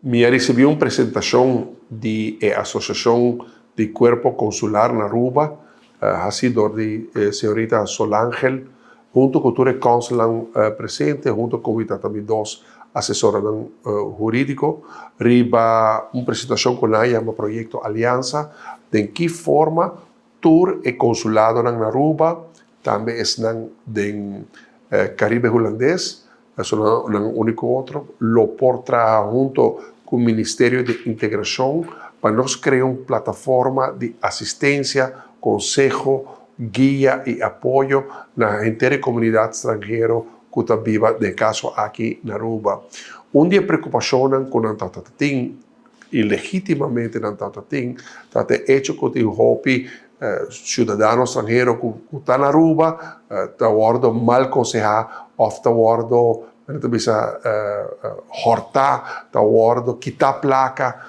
Me recebi uma apresentação de Associação de Cuerpo Consular na Aruba, sido de senhorita Solangel, junto com o consulan presente, junto com também dois assessores jurídicos, riba uma apresentação com ela, um projeto Aliança, de que forma tour e consulado na Aruba, também é Caribe holandês, é o único outro, lo por trabalhar junto com o Ministério de Integração para nós criar uma plataforma de assistência, consejo, guia e apoio na inteira comunidade estrangeira que está viva de caso aqui na Aruba. Onde a preocupação com a Tatatim, e legitimamente na Tatatim, está hecho com o hobby cidadão estrangeiro que está na Aruba, está guardo mal aconselhar, ofta guardo bisa hortar, está guardo quitar placa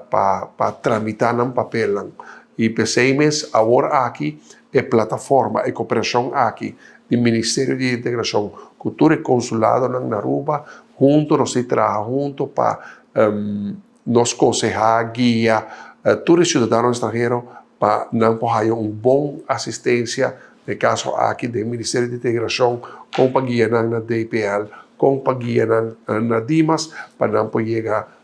para tramitar um papel. E pensamos agora aqui é plataforma, é cooperação aqui do Ministério de Integração, Cultura e Consulado na Aruba, junto nós trabalhamos junto para nos aconselhar, guia todos os cidadãos estrangeiros para não ter uma boa assistência, no caso aqui do Ministério de Integração, companhia na DPL, companhia na DIMAS, para não chegar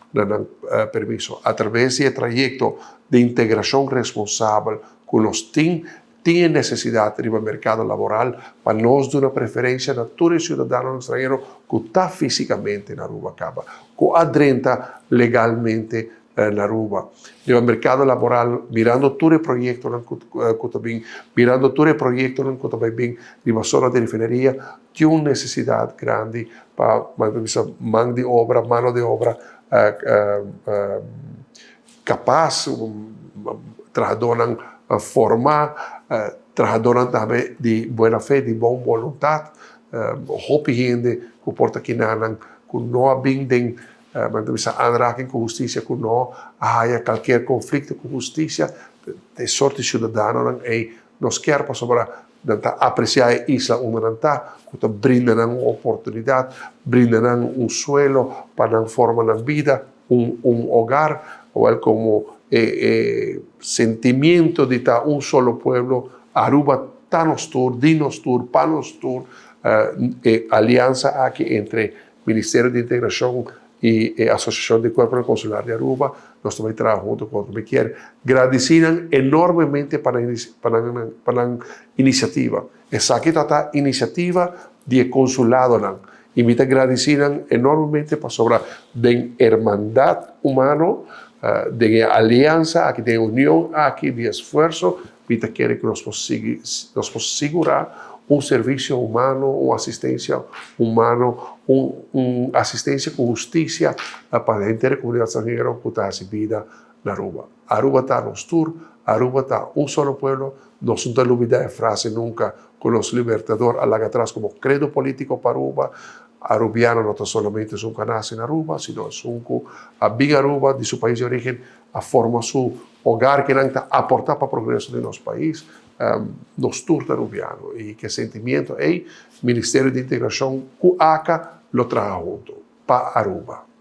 a permisso. Através do trajeto de integração responsável que nós temos necessidade no mercado laboral, para nós dar uma preferência a todos os cidadãos estrangeiros que estão fisicamente na Aruba, que adentram legalmente na Aruba. No mercado laboral, mirando todo o projeto que também, mirando todo o projeto que também na zona de refineria, tem uma necessidade grande para mão de obra capaz, trabalhadores formar, trabalhadores também de boa fé, de boa vontade, houve gente que porta aqui que não vendem aanraking com justiça, que não há qualquer conflito com justiça, de sorte cidadãos e nós queremos sobre apreciar a isla onde não está, que brinda uma oportunidade, brinda um suelo para formar uma vida, hogar, ou como sentimento de estar solo pueblo, Aruba está nos tour, dinos tour, panos tour, aliança aqui entre Ministério de Integração e Associação de Cuerpo Consular de Aruba, nós também trabalhamos junto com o que quer. Agradecem enormemente para a iniciativa. Essa aqui está a iniciativa de consulado. E me agradecem enormemente para sobre a hermandade humana, de aliança, aqui de união, aqui de esforço, me quer que nós possamos segurar serviço humano, uma assistência humana, uma assistência com justiça para a inteira comunidade estrangeira que está recebida na Aruba. Aruba está nos tour, Aruba está solo pueblo, não se olvida a frase nunca com os libertadores lá atrás como credo político para Aruba. Arubiano não somente é que nasce na Aruba, sino que a bem Aruba, de seu país de origem, a forma seu hogar que não está aportar para o progresso do nosso país, nos turnos arubianos. E que sentimento é o Ministério de Integração que ACA lo traga junto para Aruba.